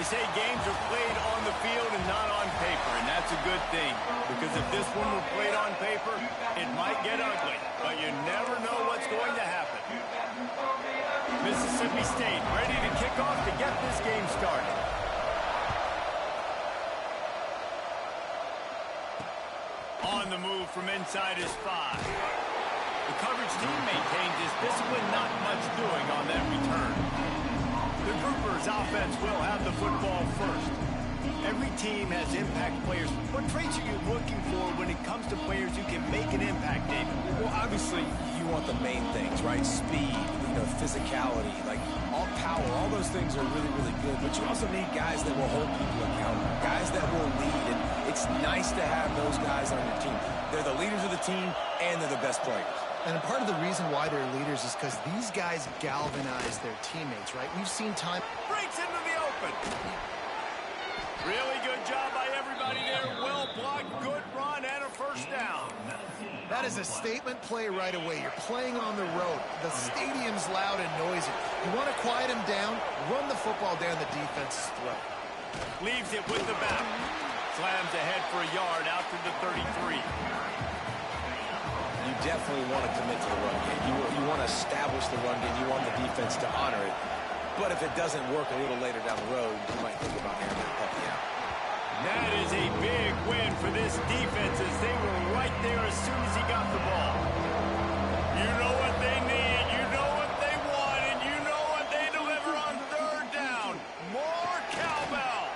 They say games are played on the field and not on paper, and that's a good thing. Because if this one were played on paper, it might get ugly. But you never know what's going to happen. Mississippi State ready to kick off to get this game started. On the move from inside his 5. The coverage team maintains his discipline, not much doing on that return. The Groupers offense will have the football first. Every team has impact players. What traits are you looking for when it comes to players who can make an impact, David? Well, obviously, you want the main things, right? Speed, physicality, like all power, all those things are really, really good. But you also need guys that will hold people accountable, guys that will lead. And it's nice to have those guys on your team. They're the leaders of the team, and they're the best players. And part of the reason why they're leaders is because these guys galvanize their teammates, right? We've seen time. Breaks into the open. Really good job by everybody there. Well blocked, good run, and a first down. That is a statement play right away. You're playing on the road. The stadium's loud and noisy. You want to quiet them down, run the football down the defense's throat. Leaves it with the back. Slams ahead for a yard out to the 33. You definitely want to commit to the run game. You want to establish the run game. You want the defense to honor it. But if it doesn't work a little later down the road, you might think about airing that puppy out. That is a big win for this defense as they were right there as soon as he got the ball. You know what they need, you know what they want, and you know what they deliver on third down. More cowbell.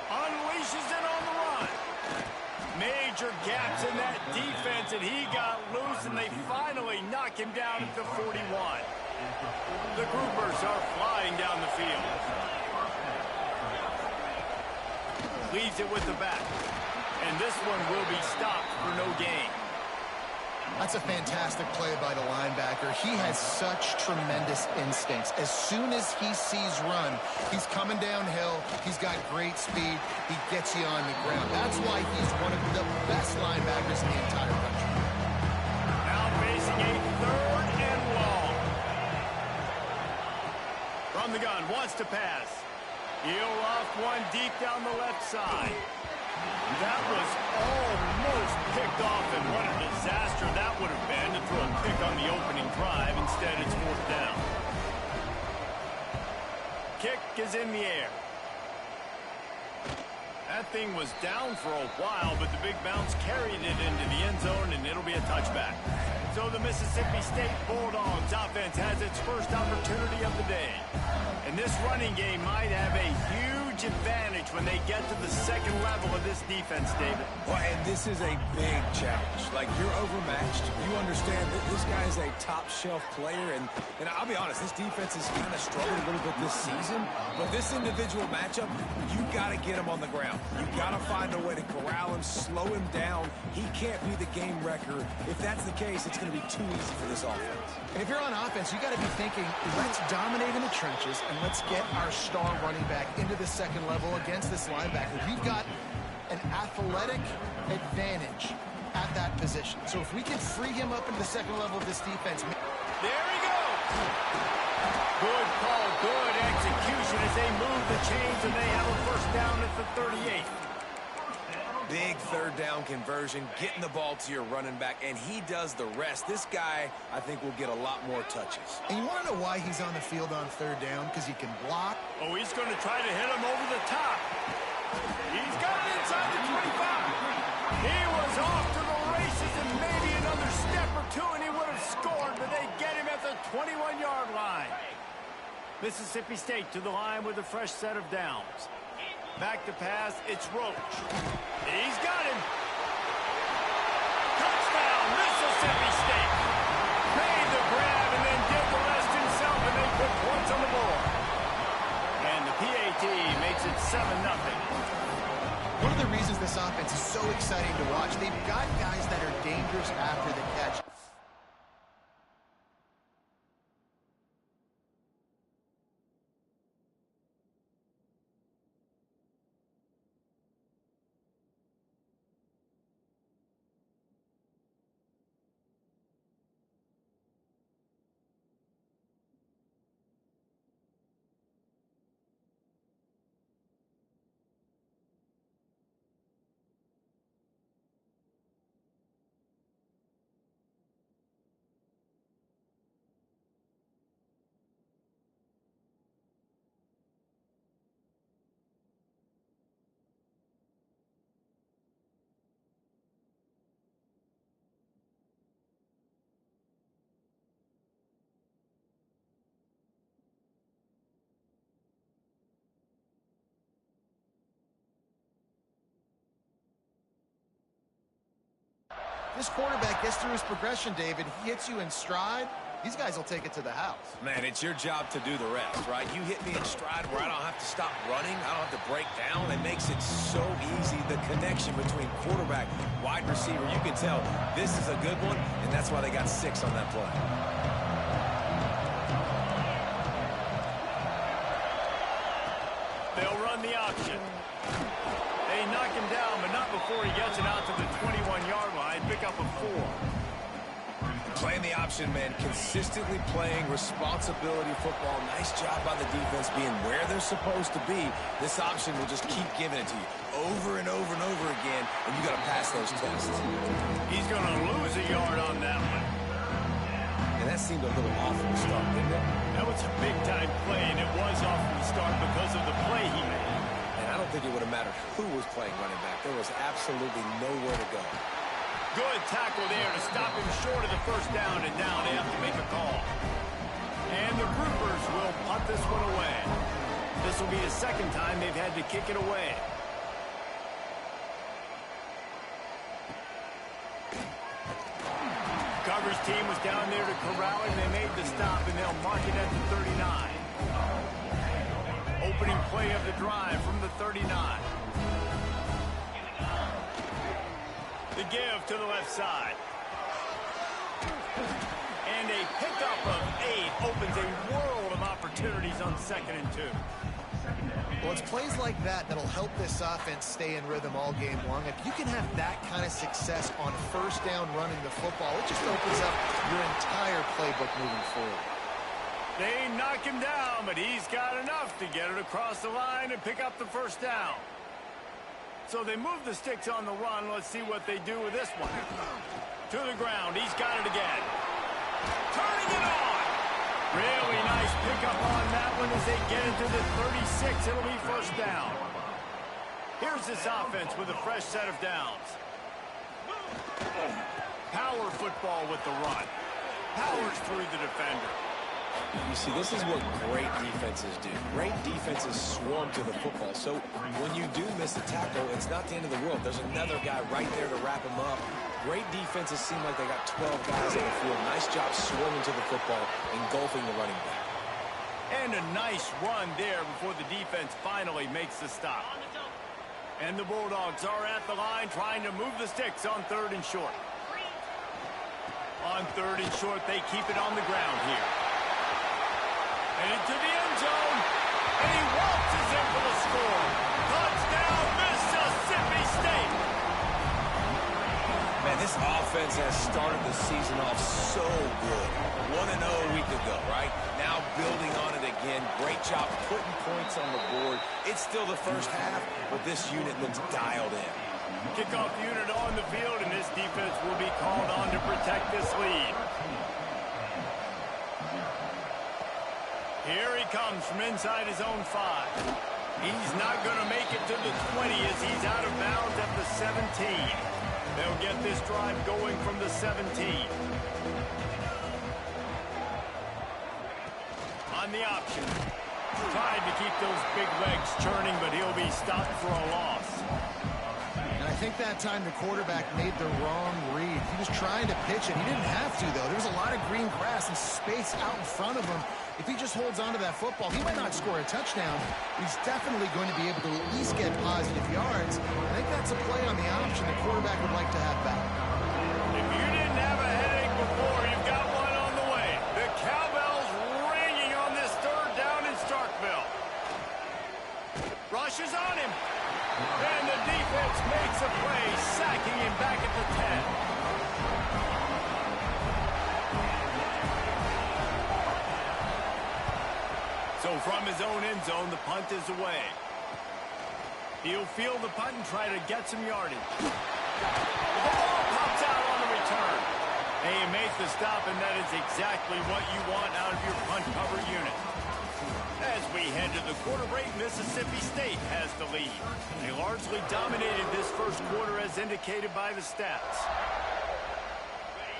Unleashes it on the run. Major gaps in that defense, and he got loose, and they finally knock him down at the 41. The Groupers are flying down the field. Leaves it with the back. And this one will be stopped for no gain. That's a fantastic play by the linebacker. He has such tremendous instincts. As soon as he sees run, he's coming downhill. He's got great speed. He gets you on the ground. That's why he's one of the best linebackers in the entire country. Now facing a third and long. From the gun, wants to pass. He'll off one deep down the left side. That was almost picked off, and what a disaster that would have been to throw a pick on the opening drive. Instead, it's fourth down. Kick is in the air. That thing was down for a while, but the big bounce carried it into the end zone, and it'll be a touchback. So the Mississippi State Bulldogs offense has its first opportunity of the day. And this running game might have a huge advantage when they get to the second level of this defense, David. Well, and this is a big challenge. Like, you're overmatched. You understand that this guy is a top-shelf player. And I'll be honest, this defense has kind of struggled a little bit this season. But this individual matchup, you got to get him on the ground. You got to find a way to corral him, slow him down. He can't be the game wrecker. If that's the case, it's going to be too easy for this offense. And if you're on offense, you got to be thinking, let's dominate in the trenches and let's get our star running back into the second level against this linebacker. We've got an athletic advantage at that position. So if we can free him up into the second level of this defense. There he goes. Good call, good execution as they move the chains, and they have a first down at the 38. Big third down conversion, getting the ball to your running back, and he does the rest. This guy, I think, will get a lot more touches. And you want to know why he's on the field on third down? Because he can block. Oh, he's going to try to hit him over the top. He's got it inside the 25. He was off to the races, and maybe another step or two, and he would have scored, but they get him at the 21-yard line. Mississippi State to the line with a fresh set of downs. Back to pass, it's Roach. He's got him. Touchdown, Mississippi State. Made the grab and then did the rest himself, and they put points on the board. And the PAT makes it 7-0. One of the reasons this offense is so exciting to watch, they've got guys that are dangerous after the catch. this quarterback gets through his progression, David, he hits you in stride, these guys will take it to the house. Man, it's your job to do the rest, right? You hit me in stride where I don't have to stop running. I don't have to break down. It makes it so easy, the connection between quarterback, wide receiver. You can tell this is a good one, and that's why they got 6 on that play. They'll run the option. They knock him down, but not before he gets it out to the 21-yard line. Pick up a 4. Playing the option, man, consistently playing responsibility football. Nice job by the defense being where they're supposed to be. This option will just keep giving it to you over and over and over again, and you got to pass those tests. He's going to lose a yard on that one. And that seemed a little off from the start, didn't it? That was a big-time play, and it was off from the start because of the play he made. And I don't think it would have mattered who was playing running back. There was absolutely nowhere to go. Good tackle there to stop him short of the first down, and now they have to make a call. And the Groupers will punt this one away. This will be the second time they've had to kick it away. Coverage team was down there to corral him. They made the stop, and they'll mark it at the 39. Opening play of the drive from the 39. The give to the left side. And a pickup of 8 opens a world of opportunities on 2nd and 2. Well, it's plays like that that'll help this offense stay in rhythm all game long. If you can have that kind of success on first down running the football, it just opens up your entire playbook moving forward. They knock him down, but he's got enough to get it across the line and pick up the first down. So they move the sticks on the run. Let's see what they do with this one. To the ground. He's got it again. Turning it on. Really nice pickup on that one as they get into the 36. It'll be first down. Here's this offense with a fresh set of downs. Power football with the run. Powers through the defender. You see, this is what great defenses do. Great defenses swarm to the football. So when you do miss a tackle, it's not the end of the world. There's another guy right there to wrap him up. Great defenses seem like they got 12 guys on the field. Nice job swarming to the football, engulfing the running back. And a nice run there before the defense finally makes the stop. And the Bulldogs are at the line trying to move the sticks on 3rd and short. On 3rd and short, they keep it on the ground here. And into the end zone. And he waltzes in for the score. Touchdown, Mississippi State. Man, this offense has started the season off so good. 1-0 a week ago, right? Now building on it again. Great job putting points on the board. It's still the first half, but this unit looks dialed in. Kickoff unit on the field, and this defense will be called on to protect this lead. Here he comes from inside his own 5. He's not going to make it to the 20 as he's out of bounds at the 17. They'll get this drive going from the 17. On the option. Tried to keep those big legs churning, but he'll be stopped for a loss. And I think that time the quarterback made the wrong read. He was trying to pitch it. He didn't have to, though. There was a lot of green grass and space out in front of him. If he just holds on to that football, he might not score a touchdown. He's definitely going to be able to at least get positive yards. I think that's a play on the option the quarterback would like to have back. If you didn't have a headache before, you've got one on the way. The cowbell's ringing on this 3rd down in Starkville. Rushes on him. And the defense makes a play, sacking him back at the 10. So from his own end zone, the punt is away. He'll field the punt and try to get some yardage. The ball pops out on the return. And he makes the stop, and that is exactly what you want out of your punt cover unit. As we head to the quarter break, Mississippi State has the lead. They largely dominated this first quarter as indicated by the stats.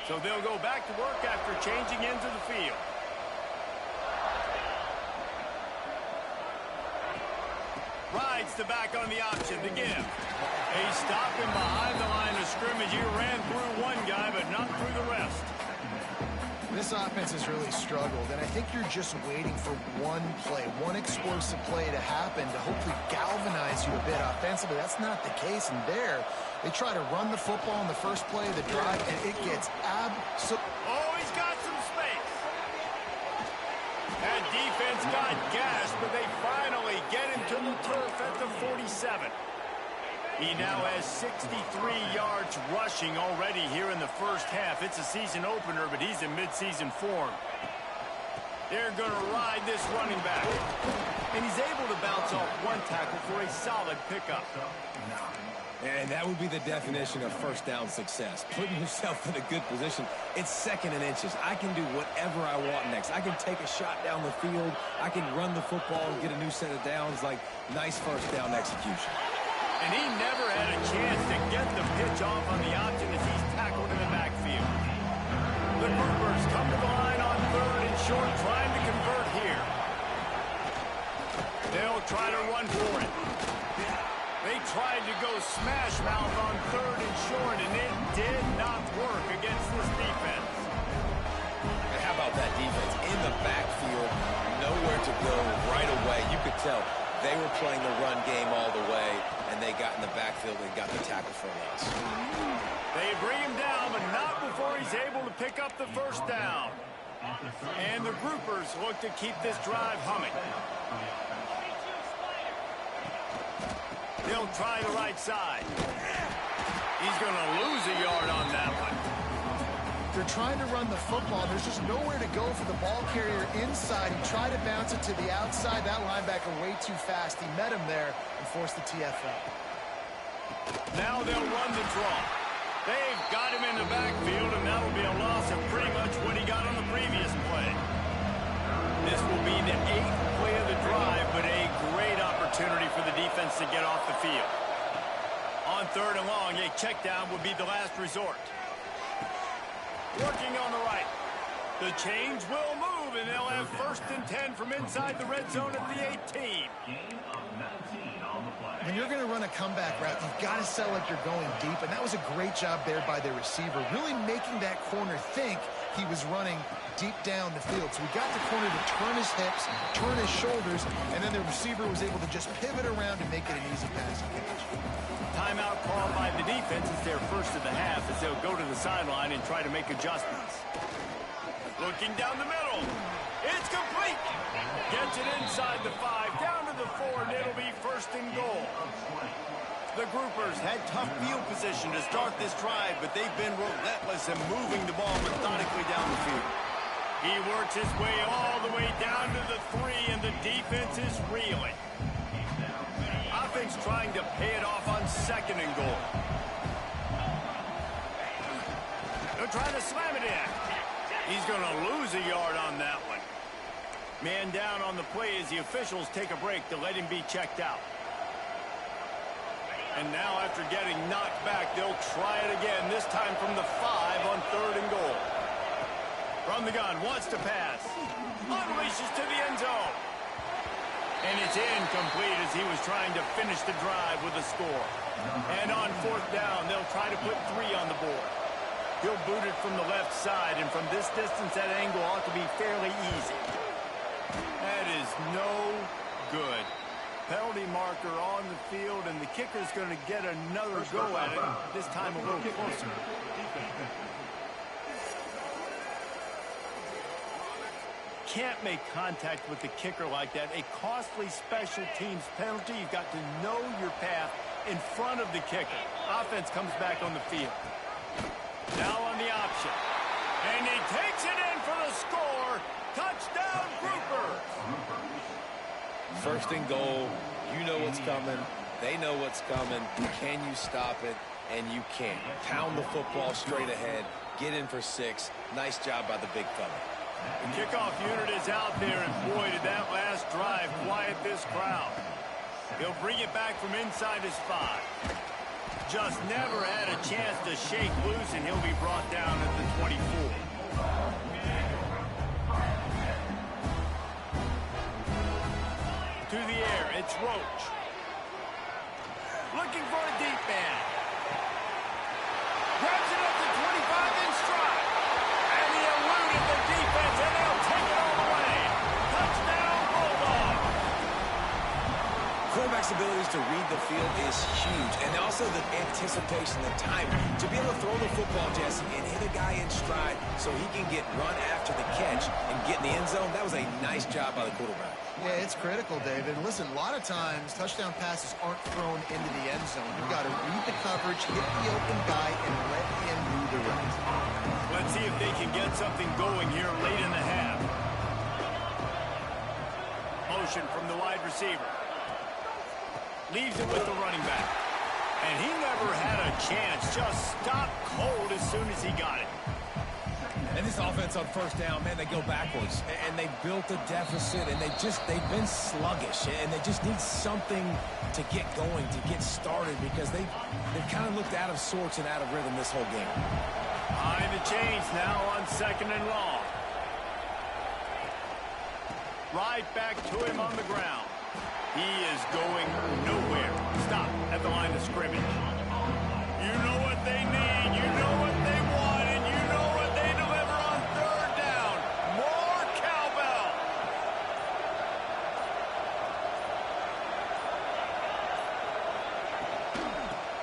So they'll go back to work after changing into the field. Rides the back on the option to give. He stopped him behind the line of scrimmage. He ran through one guy, but not through the rest. This offense has really struggled, and I think you're just waiting for one play, one explosive play to happen to hopefully galvanize you a bit offensively. That's not the case, and there, they try to run the football in the first play of the drive, and it gets absolutely... Oh, he's got some space. That defense got gashed, but they finally get him to the turf at the 47. He now has 63 yards rushing already here in the first half. It's a season opener, but he's in midseason form. They're going to ride this running back. And he's able to bounce off one tackle for a solid pickup. And that would be the definition of first down success. Putting yourself in a good position. It's second and inches. I can do whatever I want next. I can take a shot down the field. I can run the football and get a new set of downs. Like, nice first down execution. And he never had a chance to get the pitch off on the option as he's tackled in the backfield. The Groupers come to the line on third and short, trying to convert here. They'll try to run for it. They tried to go smash mouth on third and short, and it did not work against this defense. And how about that defense? In the backfield, nowhere to go right away. You could tell they were playing the run game all the way, and they got in the backfield and got the tackle for a loss. They bring him down, but not before he's able to pick up the first down. And the Groupers look to keep this drive humming. They'll try the right side. He's going to lose a yard on that one. They're trying to run the football. There's just nowhere to go for the ball carrier inside. He tried to bounce it to the outside. That linebacker way too fast. He met him there and forced the TFL. Now they'll run the draw. They've got him in the backfield, and that'll be a loss of pretty much what he got on the previous play. This will be the 8th play of the drive, but a great opportunity for the defense to get off the field. On third and long, a check down would be the last resort. Working on the right. The chains will move, and they'll have first and 10 from inside the red zone at the 18. When you're going to run a comeback route, you've got to sell like you're going deep, and that was a great job there by the receiver, really making that corner think he was running deep down the field. So we got the corner to turn his hips, turn his shoulders, and then the receiver was able to just pivot around and make it an easy passing catch. Timeout called by the defense is their first of the half as they'll go to the sideline and try to make adjustments. Looking down the middle. It's complete. Gets it inside the 5, down to the 4, and it'll be first and goal. The Groupers had tough field position to start this drive, but they've been relentless in moving the ball methodically down the field. He works his way all the way down to the 3, and the defense is reeling. Offense trying to pay it off on second and goal. They're trying to slam it in. He's going to lose a yard on that one. Man down on the play as the officials take a break to let him be checked out. And now after getting knocked back, they'll try it again, this time from the 5 on third and goal. From the gun, wants to pass. Unleashes to the end zone. And it's incomplete as he was trying to finish the drive with a score. And on fourth down, they'll try to put 3 on the board. He'll boot it from the left side, and from this distance, that angle ought to be fairly easy. That is no good. Penalty marker on the field, and the kicker's going to get another go at it, this time a little closer. Can't make contact with the kicker like that. A costly special teams penalty. You've got to know your path in front of the kicker. Offense comes back on the field. Now on the option. And he takes it in for the score. Touchdown, Groupers. First and goal. You know what's coming. They know what's coming. Can you stop it? And you can't. Pound the football straight ahead. Get in for 6. Nice job by the big fella. The kickoff unit is out there, and boy, did that last drive quiet this crowd. He'll bring it back from inside his 5. Just never had a chance to shake loose, and he'll be brought down at the 24. To the air, it's Roach. Looking looking for a deep man. Grabs it up to 25 in stride. And he eluded the defense, and they'll take it all the way. Touchdown, Bulldog. Quarterback's abilities to read the field is huge, and also the anticipation, the timing. To be able to throw the football, Jesse, and hit a guy in stride so he can get run after the catch and get in the end zone, that was a nice job by the quarterback. Yeah, it's critical, David. Listen, a lot of times touchdown passes aren't thrown into the end zone. You've got to read the coverage, hit the open guy, and let him do the rest. Let's see if they can get something going here late in the half. Motion from the wide receiver. Leaves it with the running back. And he never had a chance. Just stopped cold as soon as he got it. And this offense on first down, man, they go backwards. And they built a deficit, and they've been sluggish. And they just need something to get going, to get started, because they've kind of looked out of sorts and out of rhythm this whole game. Behind the chains now on 2nd and long. Right back to him on the ground. He is going nowhere. Stop at the line of scrimmage. You know what they need. You know what they want. And you know what they deliver on 3rd down. More cowbell.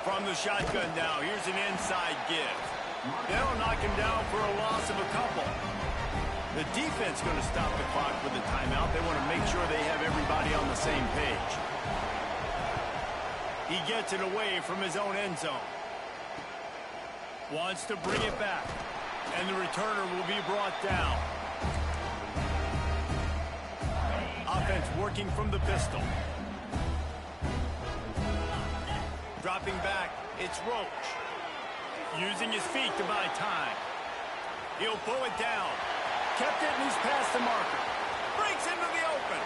From the shotgun now, here's an inside give. They'll knock him down for a loss of a couple. The defense going to stop the clock with a timeout. They want to make sure they have everybody on the same page. He gets it away from his own end zone. Wants to bring it back. And the returner will be brought down. Offense working from the pistol. Dropping back, it's Roach. Using his feet to buy time. He'll pull it down. Kept it, and he's past the marker. Breaks into the open.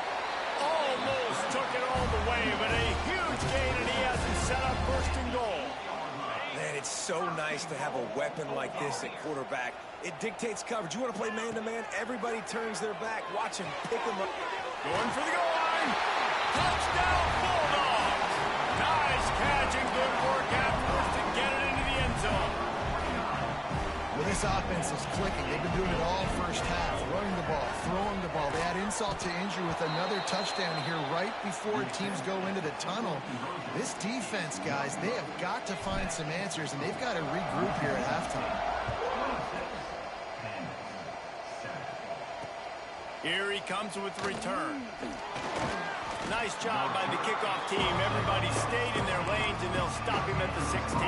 Almost took it all the way, but a huge gain, and he has him set up 1st and goal. Man, it's so nice to have a weapon like this at quarterback. It dictates coverage. You want to play man-to-man? Everybody turns their back. Watch him pick him up. Going for the goal line. Touchdown, Bulldogs. Nice catch and good work afterwards to get it into the end zone. Well, this offense is clicking. They've been doing it all first half. Running the ball, throwing the ball. They add insult to injury with another touchdown here right before teams go into the tunnel. This defense, guys, they have got to find some answers, and they've got to regroup here at halftime. Here he comes with the return. Nice job by the kickoff team. Everybody stayed in their lanes, and they'll stop him at the 16.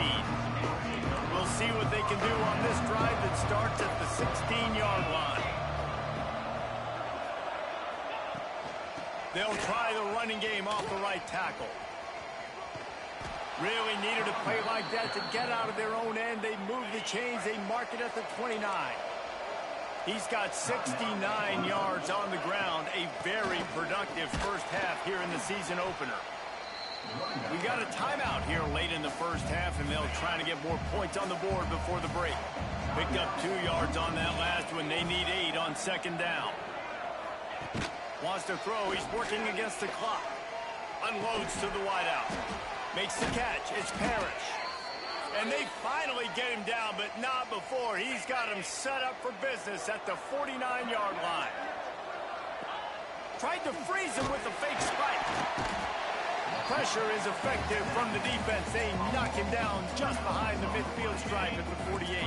We'll see what they can do on this drive that starts at the 16-yard line. They'll try the running game off the right tackle. Really needed a play like that to get out of their own end. They move the chains. They mark it at the 29. He's got 69 yards on the ground. A very productive first half here in the season opener. We got a timeout here late in the first half, and they'll try to get more points on the board before the break. Picked up 2 yards on that last one. They need 8 on 2nd down. Wants to throw. He's working against the clock. Unloads to the wideout. Makes the catch. It's Parrish. And they finally get him down, but not before. He's got him set up for business at the 49-yard line. Tried to freeze him with the fake spike. Pressure is effective from the defense. They knock him down just behind the midfield stripe at the 48.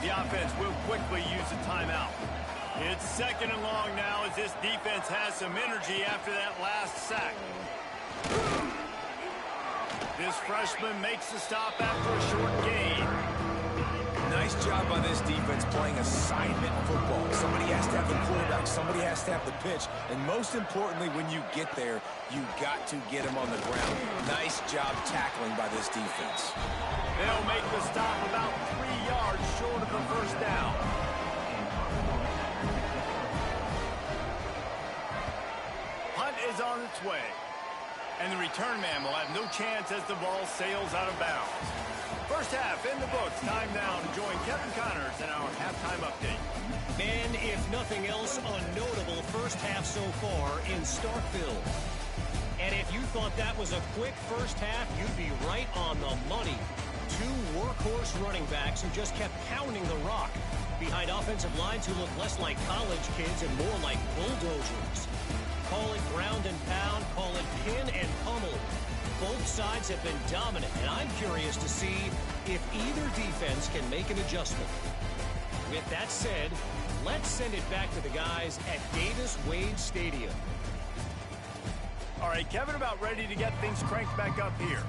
The offense will quickly use a timeout. It's 2nd and long now as this defense has some energy after that last sack. This freshman makes the stop after a short gain. Nice job by this defense playing assignment football. Somebody has to have the quarterback. Somebody has to have the pitch. And most importantly, when you get there, you got to get him on the ground. Nice job tackling by this defense. They'll make the stop about 3 yards short of the first down. Punt is on its way. And the return man will have no chance as the ball sails out of bounds. First half in the books. Time now to join Kevin Connors in our halftime update. And if nothing else, a notable first half so far in Starkville. And if you thought that was a quick first half, you'd be right on the money. Two workhorse running backs who just kept pounding the rock behind offensive lines who look less like college kids and more like bulldozers. Call it ground and pound, call it pin and pummel. Both sides have been dominant, and I'm curious to see if either defense can make an adjustment. With that said, let's send it back to the guys at Davis-Wade Stadium. All right, Kevin, about ready to get things cranked back up here.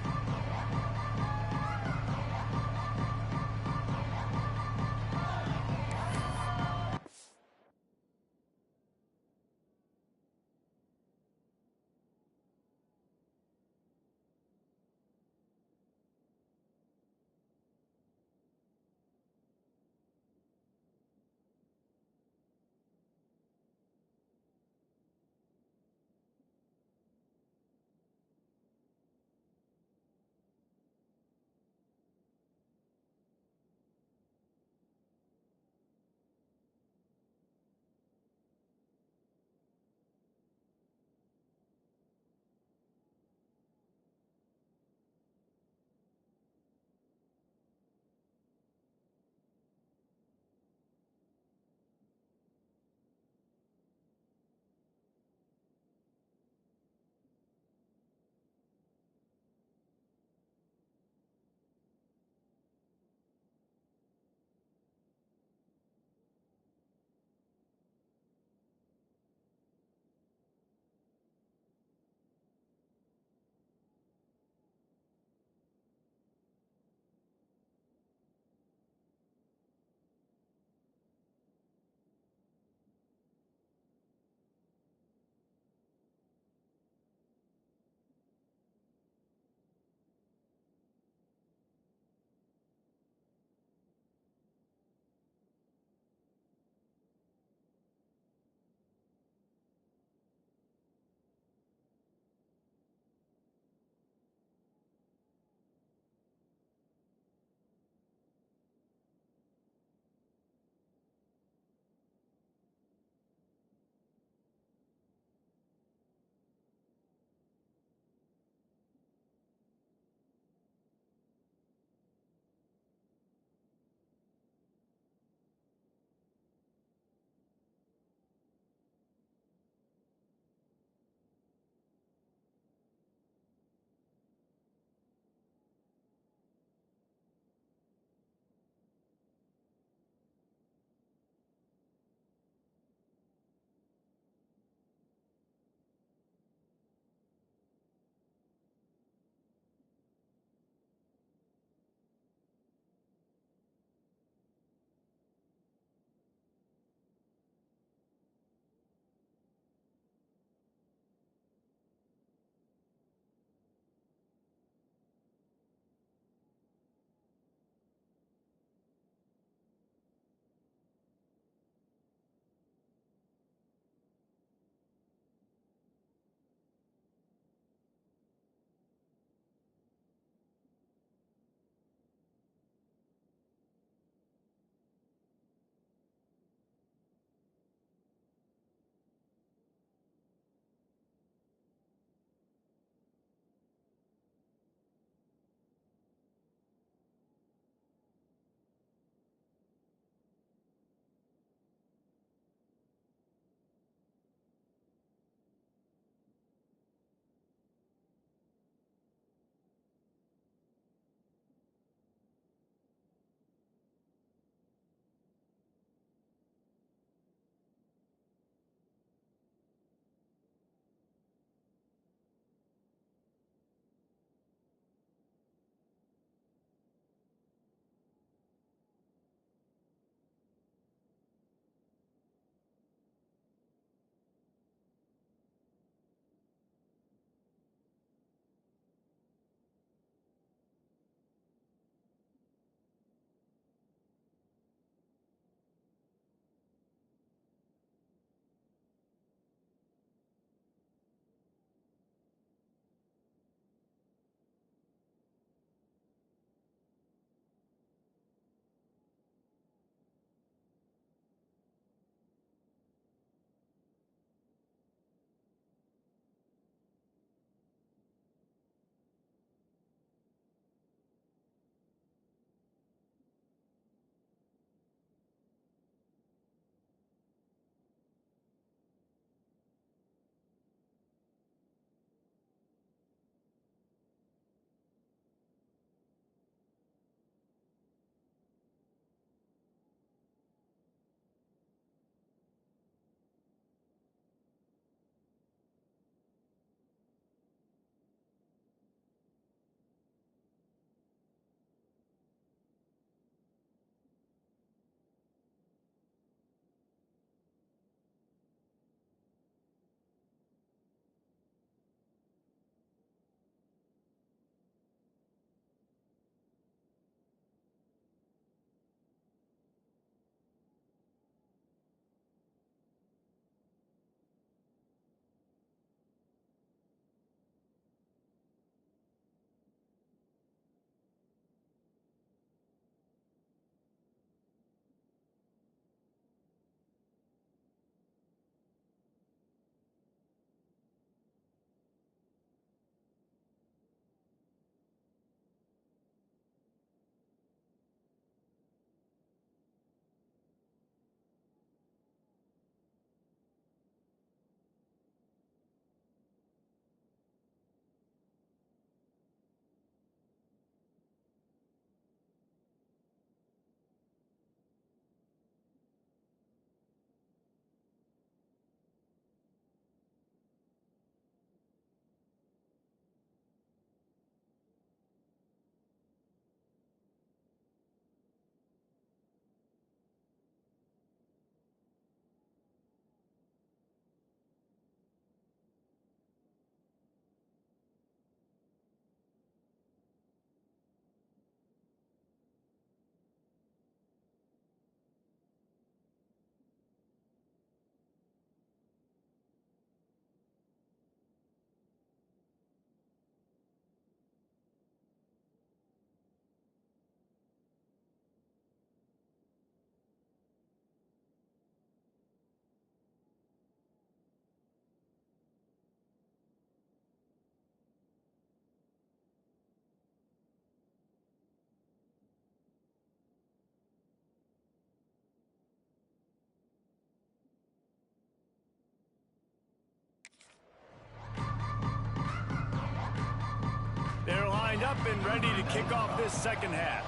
lined up and ready to kick off this second half.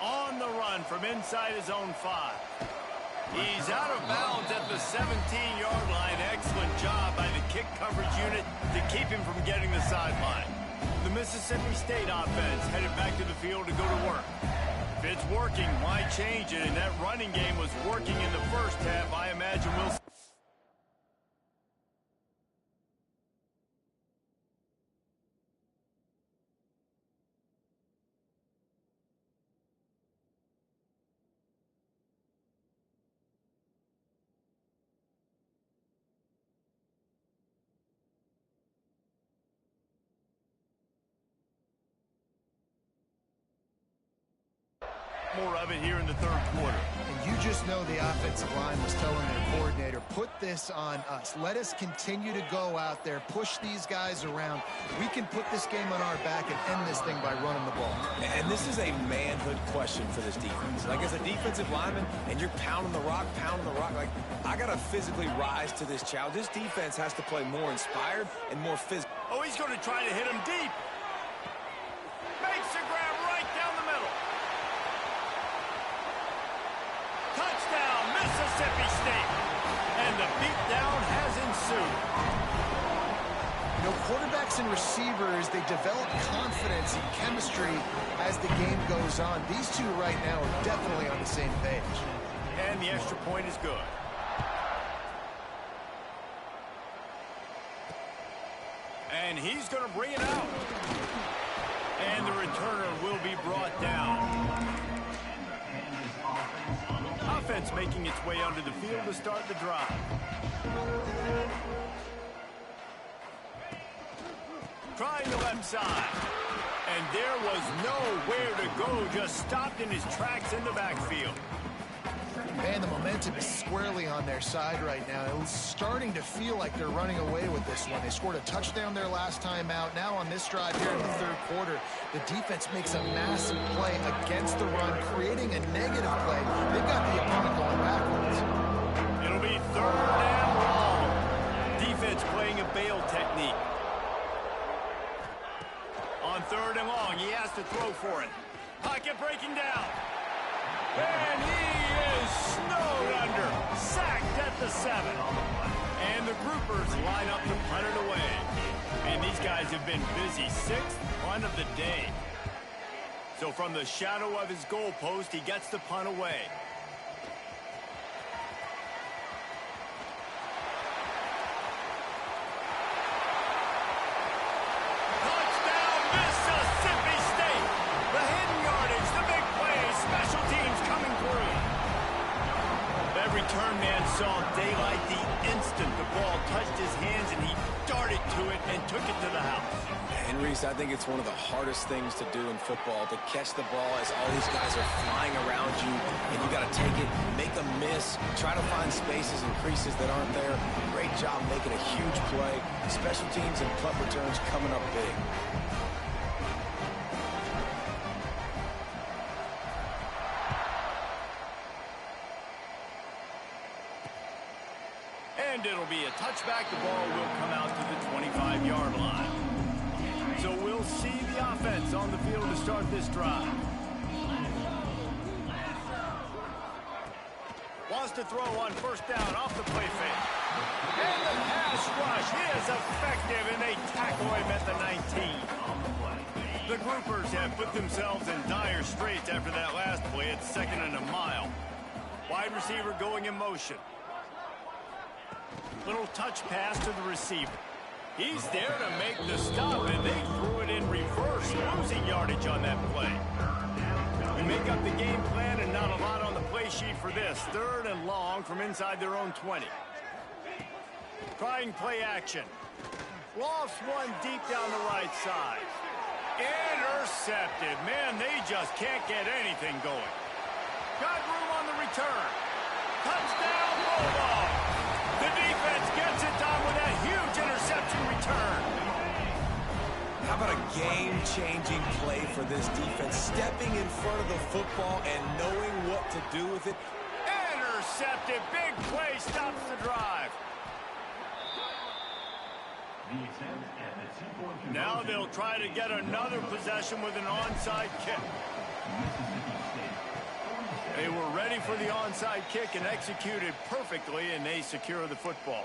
On the run from inside his own 5. He's out of bounds at the 17-yard line. Excellent job by the kick coverage unit to keep him from getting the sideline. The Mississippi State offense headed back to the field to go to work. If it's working, why change it? And that running game was working in the first half. I imagine we'll see. More of it here in the third quarter. And you just know the offensive line was telling their coordinator, put this on us. Let us continue to go out there, push these guys around. We can put this game on our back and end this thing by running the ball. And this is a manhood question for this defense. Like, as a defensive lineman, and you're pounding the rock, like, I got to physically rise to this challenge. This defense has to play more inspired and more physical. Oh, he's going to try to hit him deep. Makes the grab right down the middle. Touchdown, Mississippi State. And the beatdown has ensued. You know, quarterbacks and receivers, they develop confidence and chemistry as the game goes on. These two right now are definitely on the same page. And the extra point is good. And he's going to bring it out. And the returner will be brought down. Offense making its way onto the field to start the drive. Trying the left side. And there was nowhere to go, just stopped in his tracks in the backfield. Man, the momentum is squarely on their side right now. It's starting to feel like they're running away with this one. They scored a touchdown their last time out. Now on this drive here in the third quarter, the defense makes a massive play against the run, creating a negative play. They've got the opponent going backwards. It'll be third and long. Defense playing a bail technique. On third and long, he has to throw for it. Pocket breaking down. And he is snowed under. Sacked at the 7. And the groupers line up to punt it away. And these guys have been busy. 6th punt of the day. So from the shadow of his goalpost, he gets the punt away. Touchdown, Mississippi State. The hidden yardage, the big play, special teams coming through. That return man saw daylight the instant the ball touched his hands, and he darted to it and took it to the house. And Reese, I think it's one of the hardest things to do in football, to catch the ball as all these guys are flying around you, and you got to take it, make a miss, try to find spaces and creases that aren't there. Great job making a huge play. Special teams and punt returns coming up big. And it'll be a touchback. The ball will come out to the 25-yard line. So we'll see the offense on the field to start this drive. Wants to throw on first down off the play fake. And the pass rush is effective, and they tackle him at the 19. The groupers have put themselves in dire straits after that last play. It's 2nd and a mile. Wide receiver going in motion. Little touch pass to the receiver. He's there to make the stop, and they threw it in reverse, losing yardage on that play. We make up the game plan, and not a lot on the play sheet for this. 3rd and long from inside their own 20. Trying play action. Lofts one deep down the right side. Intercepted. Man, they just can't get anything going. Got room on the return. Touchdown, Bulldogs. The defense gets it done with that huge interception return. How about a game-changing play for this defense? Stepping in front of the football and knowing what to do with it. Intercepted. Big play stops the drive. Now they'll try to get another possession with an onside kick. They were ready for the onside kick and executed perfectly, and they secure the football.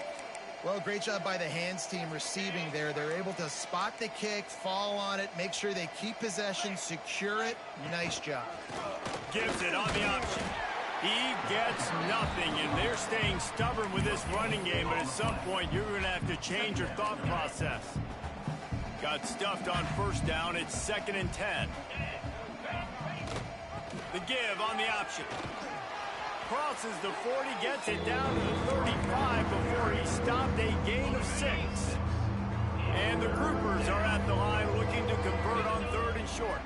Well, great job by the hands team receiving there. They're able to spot the kick, fall on it, make sure they keep possession, secure it. Nice job. Gives it on the option. He gets nothing, and they're staying stubborn with this running game, but at some point you're going to have to change your thought process. Got stuffed on first down. It's 2nd and 10. The give on the option. Crosses the 40, gets it down to the 35 before he stopped a gain of 6. And the Groupers are at the line looking to convert on 3rd and short.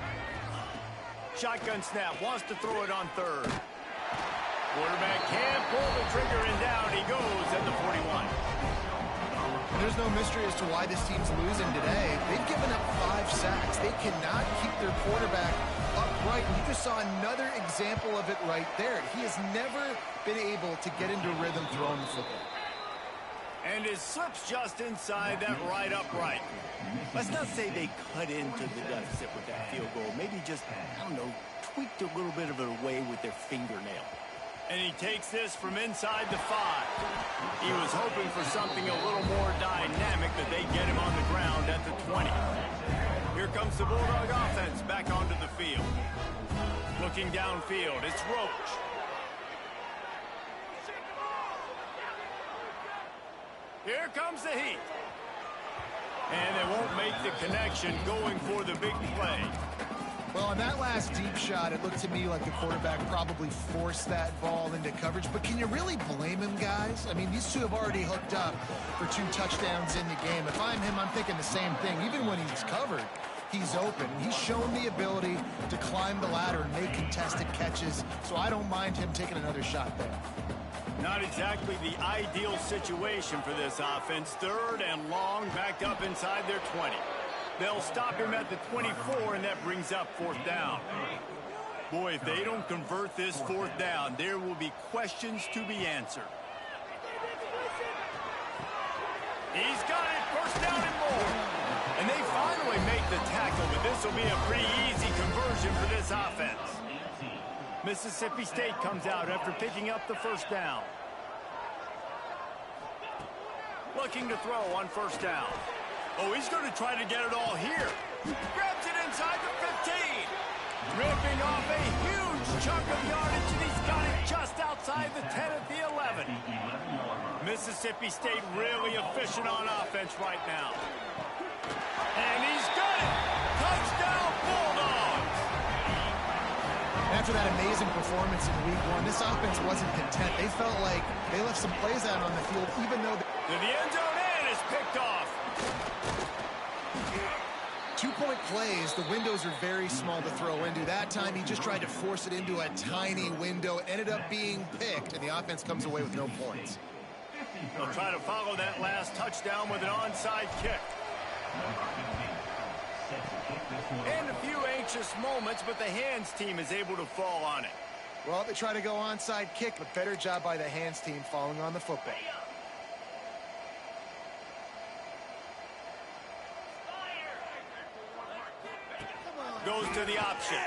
Shotgun snap, wants to throw it on 3rd. Quarterback can't pull the trigger, and down he goes at the 41. There's no mystery as to why this team's losing today. They've given up 5 sacks. They cannot keep their quarterback upright. And you just saw another example of it right there. He has never been able to get into rhythm throwing the football. And it slips just inside that right upright. Let's not say they cut into the deficit with that field goal. Maybe just, I don't know, tweaked a little bit of it away with their fingernail. And he takes this from inside the 5. He was hoping for something a little more dynamic, that they get him on the ground at the 20. Here comes the Bulldog offense back onto the field. Looking downfield, it's Roach. Here comes the heat. And they won't make the connection going for the big play. Well, on that last deep shot, it looked to me like the quarterback probably forced that ball into coverage. But can you really blame him, guys? I mean, these two have already hooked up for 2 touchdowns in the game. If I'm him, I'm thinking the same thing. Even when he's covered, he's open. He's shown the ability to climb the ladder and make contested catches, so I don't mind him taking another shot there. Not exactly the ideal situation for this offense. 3rd and long, backed up inside their 20. They'll stop him at the 24, and that brings up 4th down. Boy, if they don't convert this 4th down, there will be questions to be answered. He's got it, 1st down and more. And they finally make the tackle, but this will be a pretty easy conversion for this offense. Mississippi State comes out after picking up the 1st down. Looking to throw on 1st down. Oh, he's going to try to get it all here. Grabs it inside the 15. Ripping off a huge chunk of yardage, and he's got it just outside the 10 at the 11. Mississippi State really efficient on offense right now. And he's got it. Touchdown, Bulldogs. After that amazing performance in Week 1, this offense wasn't content. They felt like they left some plays out on the field, even though... To the end zone, and is picked off. 2-point plays, the windows are very small to throw into. That time, he just tried to force it into a tiny window. Ended up being picked, and the offense comes away with no points. They'll try to follow that last touchdown with an onside kick. And a few anxious moments, but the hands team is able to fall on it. Well, they try to go onside kick, but better job by the hands team falling on the football. Goes to the option.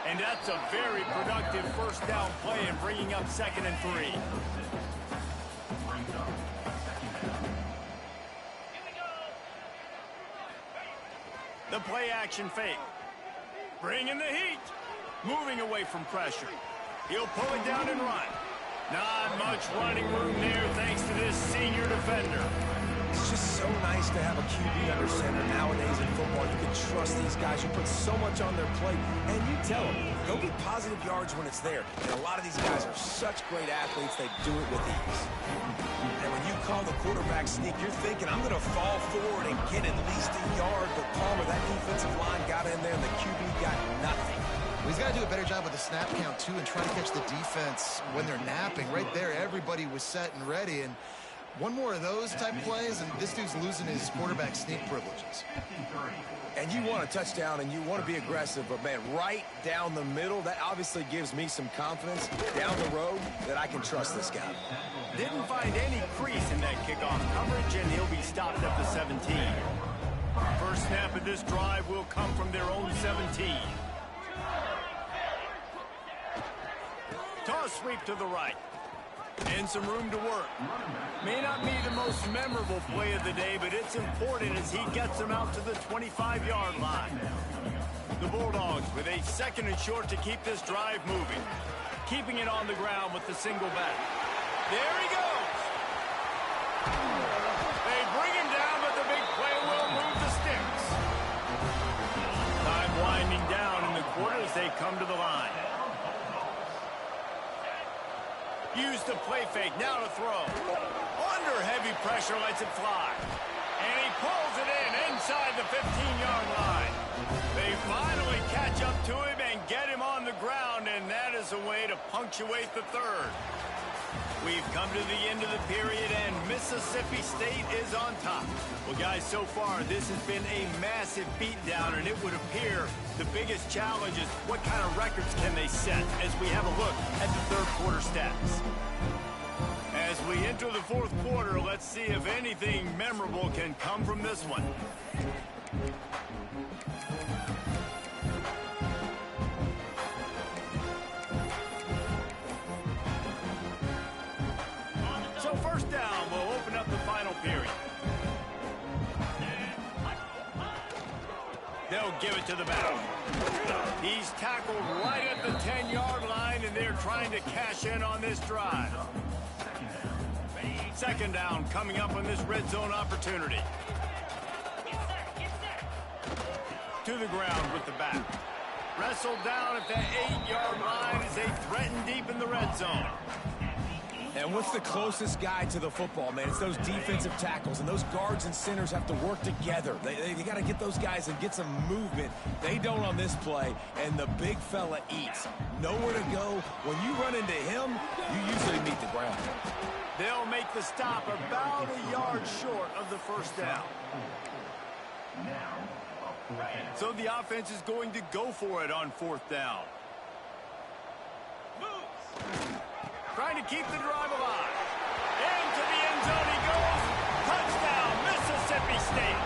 And that's a very productive 1st down play and bringing up 2nd and 3. The play action fake. Bringing the heat. Moving away from pressure. He'll pull it down and run. Not much running room there thanks to this senior defender. It's just so nice to have a QB under center nowadays in football. You can trust these guys who put so much on their plate. And you tell them, go get positive yards when it's there. And a lot of these guys are such great athletes, they do it with ease. And when you call the quarterback sneak, you're thinking, I'm going to fall forward and get at least a yard. But Palmer, that defensive line got in there, and the QB got nothing. Well, he's got to do a better job with the snap count, too, and try to catch the defense when they're napping. Right there, everybody was set and ready, and One more of those type plays, and this dude's losing his quarterback sneak privileges. And you want a touchdown, and you want to be aggressive, but, man, right down the middle, that obviously gives me some confidence down the road that I can trust this guy. Didn't find any crease in that kickoff coverage, and he'll be stopped at the 17. First snap of this drive will come from their own 17. Toss sweep to the right. And some room to work. May not be the most memorable play of the day, but it's important as he gets them out to the 25-yard line. The Bulldogs with a 2nd and short to keep this drive moving. Keeping it on the ground with the single back. There he goes. They bring him down, but the big play will move the sticks. Time winding down in the quarter as they come to the line. Use the play fake, now to throw. Under heavy pressure, lets it fly. And he pulls it in inside the 15-yard line. They finally catch up to him and get him on the ground, and that is a way to punctuate the third. We've come to the end of the period, and Mississippi State is on top. Well, guys, so far, this has been a massive beatdown, and it would appear the biggest challenge is what kind of records can they set as we have a look at the third quarter stats. As we enter the fourth quarter, let's see if anything memorable can come from this one. So first down, we'll open up the final period. They'll give it to the back. He's tackled right at the 10-yard line, and they're trying to cash in on this drive. Second down coming up on this red zone opportunity. To the ground with the back. Wrestled down at the 8-yard line as they threaten deep in the red zone. And what's the closest guy to the football, man? It's those defensive tackles, and those guards and centers have to work together. They got to get those guys and get some movement. They don't on this play, and the big fella eats. Nowhere to go. When you run into him, you usually meet the ground. They'll make the stop about a yard short of the first down. So the offense is going to go for it on fourth down. Trying to keep the drive alive. Into the end zone he goes. Touchdown, Mississippi State.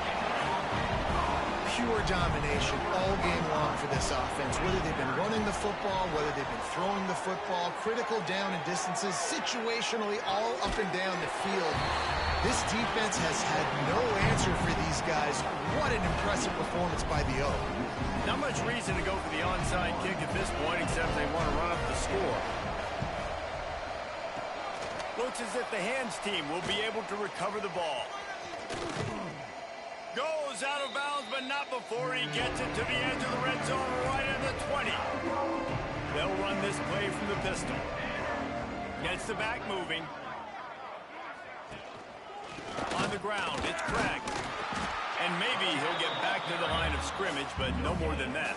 Pure domination all game long for this offense. Whether they've been running the football, whether they've been throwing the football, critical down and distances, situationally all up and down the field. This defense has had no answer for these guys. What an impressive performance by the O. Not much reason to go for the onside kick at this point, except they want to run up the score. Looks as if the hands team will be able to recover the ball. Goes out of bounds, but not before he gets it to the edge of the red zone right at the 20. They'll run this play from the pistol. Gets the back moving. On the ground, it's Craig. And maybe he'll get back to the line of scrimmage, but no more than that.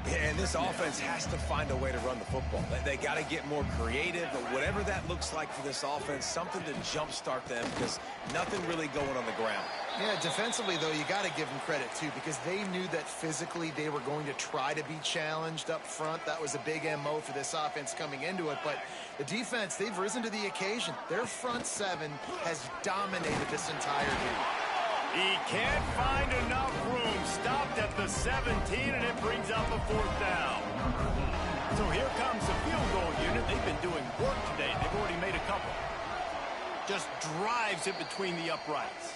And this offense has to find a way to run the football. They got to get more creative, but whatever that looks like for this offense, something to jumpstart them because nothing really going on the ground. Yeah, defensively, though, you got to give them credit, too, because they knew that physically they were going to try to be challenged up front. That was a big MO for this offense coming into it. But the defense, they've risen to the occasion. Their front seven has dominated this entire game. He can't find enough room. Stopped at the 17, and it brings up a fourth down. So here comes the field goal unit. They've been doing work today. They've already made a couple. Just drives it between the uprights.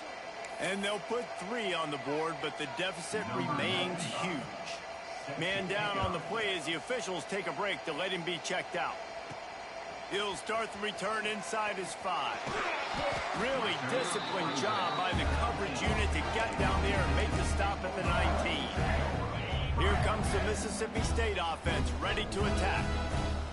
And they'll put 3 on the board, but the deficit remains huge. Man down on the play as the officials take a break to let him be checked out. He'll start the return inside his 5. Really disciplined job by the coverage unit to get down there and make the stop at the 19. Here comes the Mississippi State offense ready to attack.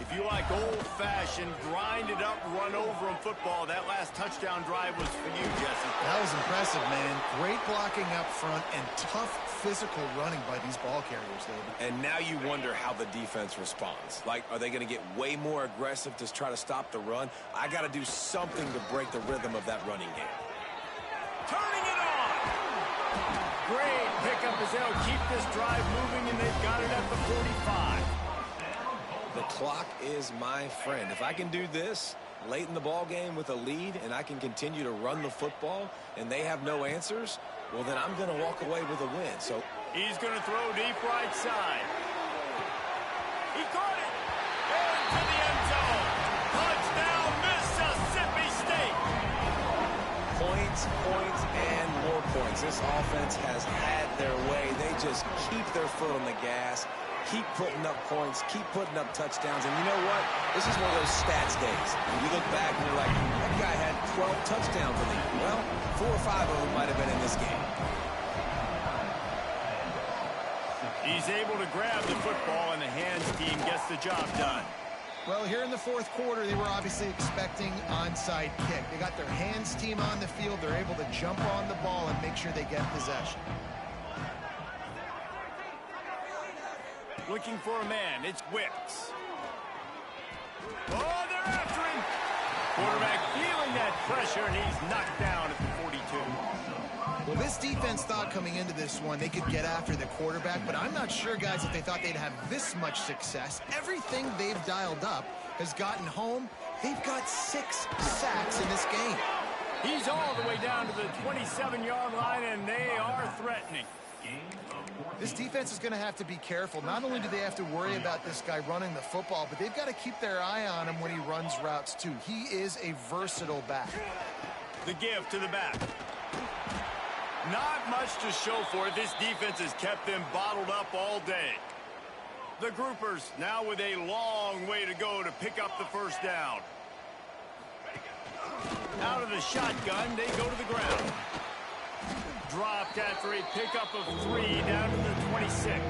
If you like old-fashioned, grind-it-up, run-over-'em football, that last touchdown drive was for you, Jesse. That was impressive. impressive, man. Great blocking up front and tough physical running by these ball carriers, David. And now you wonder how the defense responds. Like, are they going to get way more aggressive to try to stop the run? I got to do something to break the rhythm of that running game. Turning it on. Great pickup as they'll keep this drive moving, and they've got it at the 45. The clock is my friend. If I can do this late in the ball game with a lead and I can continue to run the football and they have no answers, well, then I'm going to walk away with a win. So he's going to throw deep right side. He caught it. Into the end zone. Touchdown, Mississippi State. Points, points, and more points. This offense has had their way. They just keep their foot on the gas, keep putting up points, keep putting up touchdowns. And you know what? This is one of those stats days. You look back and you're like, that guy had 12 touchdowns in the year. Well, 4 or 5 of them might have been in this game. He's able to grab the football, and the hands team gets the job done. Well, here in the fourth quarter, they were obviously expecting onside kick. They got their hands team on the field. They're able to jump on the ball and make sure they get possession. Looking for a man. It's Wicks. Oh, they're after him. Quarterback feeling that pressure, and he's knocked down at the 42. Well, this defense thought coming into this one they could get after the quarterback, but I'm not sure, guys, if they thought they'd have this much success. Everything they've dialed up has gotten home. They've got 6 sacks in this game. He's all the way down to the 27-yard line, and they are threatening. This defense is going to have to be careful. Not only do they have to worry about this guy running the football, but they've got to keep their eye on him when he runs routes, too. He is a versatile back. The give to the back. Not much to show for it. This defense has kept them bottled up all day. The groupers now with a long way to go to pick up the first down. Out of the shotgun, they go to the ground. Dropped after a pickup of 3 down to the 26.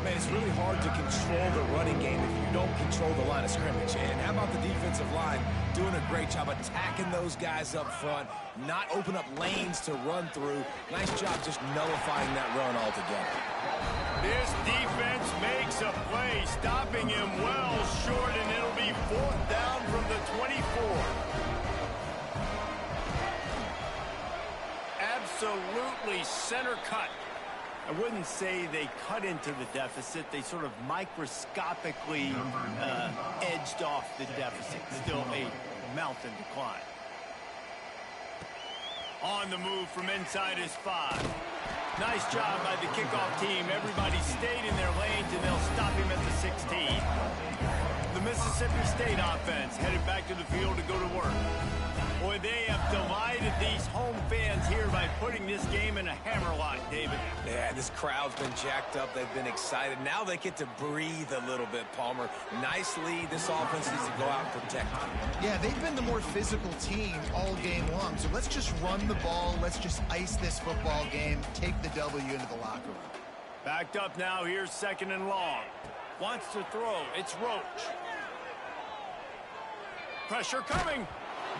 Man, it's really hard to control the running game if you don't control the line of scrimmage. And how about the defensive line doing a great job attacking those guys up front, not open up lanes to run through. Nice job just nullifying that run altogether. This defense makes a play, stopping him well short, and it'll be 4th down from the 24. Absolutely center cut. I wouldn't say they cut into the deficit. They sort of microscopically edged off the deficit. Still a mountain to climb. On the move from inside his 5. Nice job by the kickoff team. Everybody stayed in their lanes, and they'll stop him at the 16. The Mississippi State offense headed back to the field to go to work. Boy, they have delighted these home fans here by putting this game in a hammerlock, David. Yeah, this crowd's been jacked up. They've been excited. Now they get to breathe a little bit, Palmer. Nice lead. This offense needs to go out and protect them. Yeah, they've been the more physical team all game long. So let's just run the ball. Let's just ice this football game. Take the W into the locker room. Backed up now. Here's 2nd and long. Wants to throw. It's Roach. Pressure coming.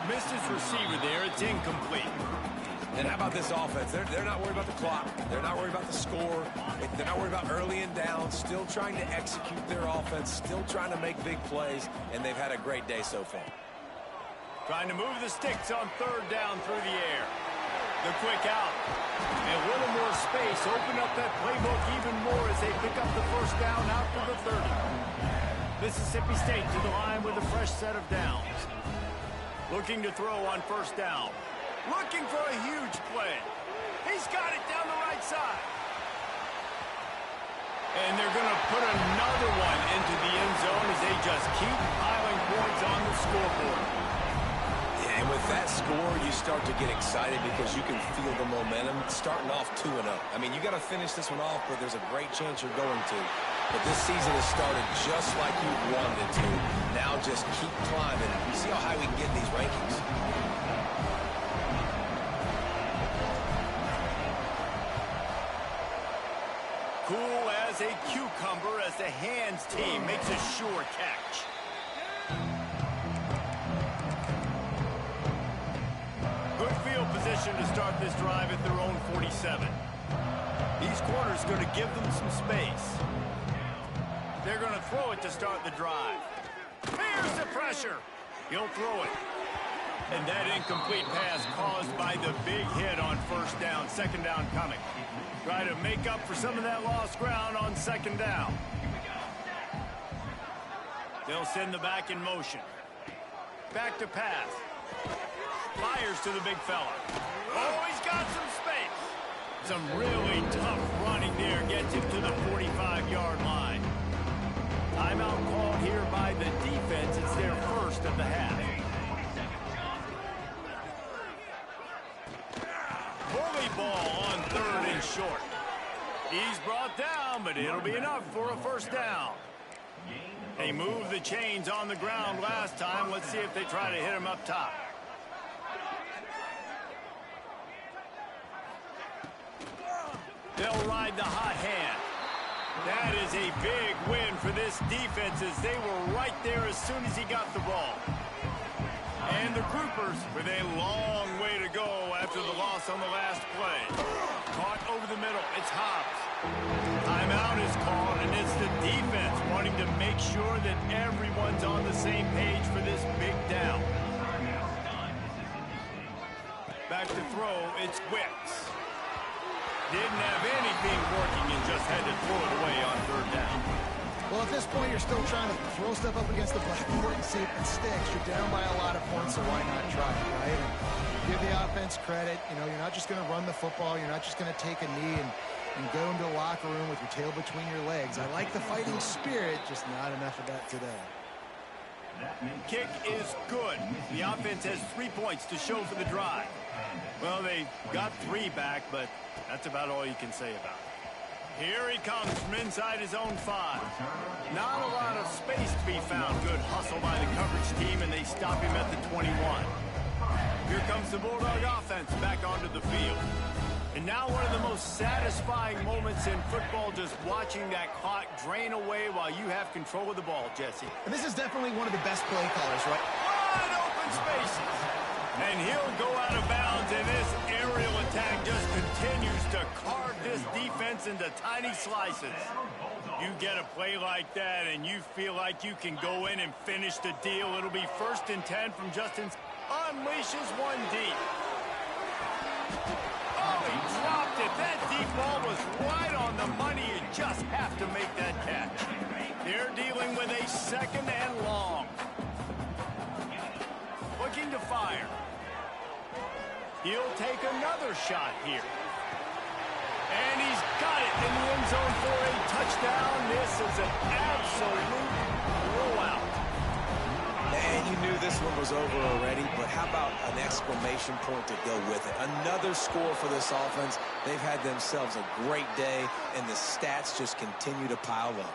Missed his receiver there. It's incomplete. And how about this offense? They're not worried about the clock. They're not worried about the score. They're not worried about early and down. Still trying to execute their offense. Still trying to make big plays. And they've had a great day so far. Trying to move the sticks on 3rd down through the air. The quick out. And a little more space. Open up that playbook even more as they pick up the first down out to the 30. Mississippi State to the line with a fresh set of downs. Looking to throw on 1st down. Looking for a huge play. He's got it down the right side. And they're going to put another one into the end zone as they just keep piling points on the scoreboard. Yeah, and with that score, you start to get excited because you can feel the momentum starting off 2-0. I mean, you got to finish this one off, but there's a great chance you're going to. But this season has started just like you wanted it to. Now just keep climbing. You see how high we can get in these rankings. Cool as a cucumber as the hands team makes a sure catch. Good field position position to start this drive at their own 47. These corners going to give them some space. They're going to throw it to start the drive. Here's the pressure. He'll throw it. And that incomplete pass caused by the big hit on first down. Second down coming. Try to make up for some of that lost ground on second down. They'll send the back in motion. Back to pass. Fires to the big fella. Oh, he's got some space. Some really tough running there gets him to the 45-yard line. Timeout called here by the defense. It's their first of the half. Bully ball on third and short. He's brought down, but it'll be enough for a first down. They moved the chains on the ground last time. Let's see if they try to hit him up top. They'll ride the hot hand. That is a big win for this defense as they were right there as soon as he got the ball. And the Groupers with a long way to go after the loss on the last play. Caught over the middle. It's Hobbs. Timeout is called, and it's the defense wanting to make sure that everyone's on the same page for this big down. Back to throw, it's Wicks. Didn't have anything working and just had to throw it away on third down. Well, at this point, you're still trying to throw stuff up against the blackboard and see if it sticks. You're down by a lot of points, so why not try it, right? And give the offense credit. You know, you're not just going to run the football. You're not just going to take a knee and go into the locker room with your tail between your legs. I like the fighting spirit, just not enough of that today. Kick is good. The offense has 3 points to show for the drive. Well, they got 3 back, but that's about all you can say about it. Here he comes from inside his own 5. Not a lot of space to be found. Good hustle by the coverage team, and they stop him at the 21. Here comes the Bulldog offense back onto the field. And now one of the most satisfying moments in football, just watching that clock drain away while you have control of the ball, Jesse. And this is definitely one of the best play callers, right? Wide open spaces. And he'll go out of bounds, and this aerial attack just continues to carve this defense into tiny slices. You get a play like that, and you feel like you can go in and finish the deal. It'll be 1st and 10 from Justin. Unleashes one deep. Oh, he dropped it. That deep ball was right on the money. You just have to make that catch. They're dealing with a 2nd and long. Looking to fire. He'll take another shot here. And he's got it in the end zone for a touchdown. This is an absolute blowout. Man, you knew this one was over already, but how about an exclamation point to go with it? Another score for this offense. They've had themselves a great day, and the stats just continue to pile up.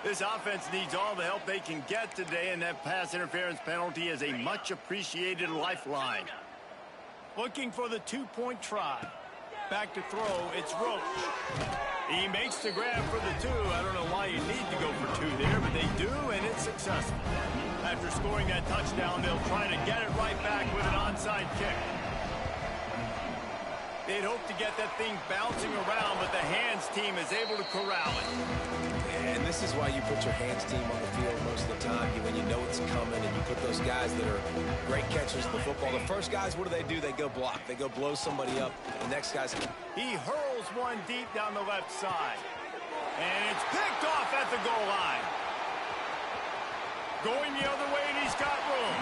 This offense needs all the help they can get today, and that pass interference penalty is a much-appreciated lifeline. Looking for the 2-point try. Back to throw, it's Roach. He makes the grab for the 2. I don't know why you need to go for 2 there, but they do, and it's successful. After scoring that touchdown, they'll try to get it right back with an onside kick. They'd hope to get that thing bouncing around, but the hands team is able to corral it. And this is why you put your hands team on the field most of the time, when you know it's coming, and you put those guys that are great catchers of the football. The first guys, what do? They go block. They go blow somebody up. The next guy's... He hurls one deep down the left side. And it's picked off at the goal line. Going the other way, and he's got room.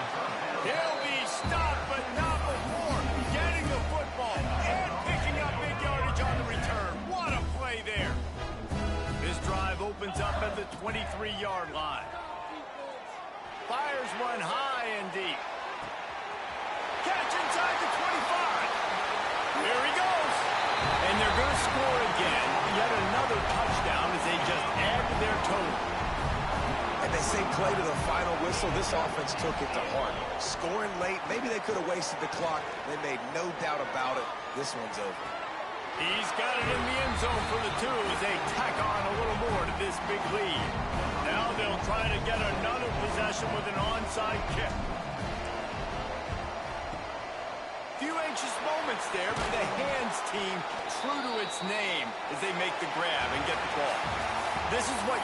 He'll be stopped, but not before getting the football and picking up big yardage on the return. What a play there. This drive opens up at the 23-yard line. Fires one high and deep. Catch inside the 25. Here he goes. And they're going to score again. Yet another touchdown as they just add to their total. And they say play to the final whistle. This offense took it to heart. Scoring late, maybe they could have wasted the clock. They made no doubt about it. This one's over. He's got it in the end zone for the 2 as they tack on a little more to this big lead. Now they'll try to get another possession with an onside kick. Few anxious moments there, but the hands team true to its name as they make the grab and get the ball. This is what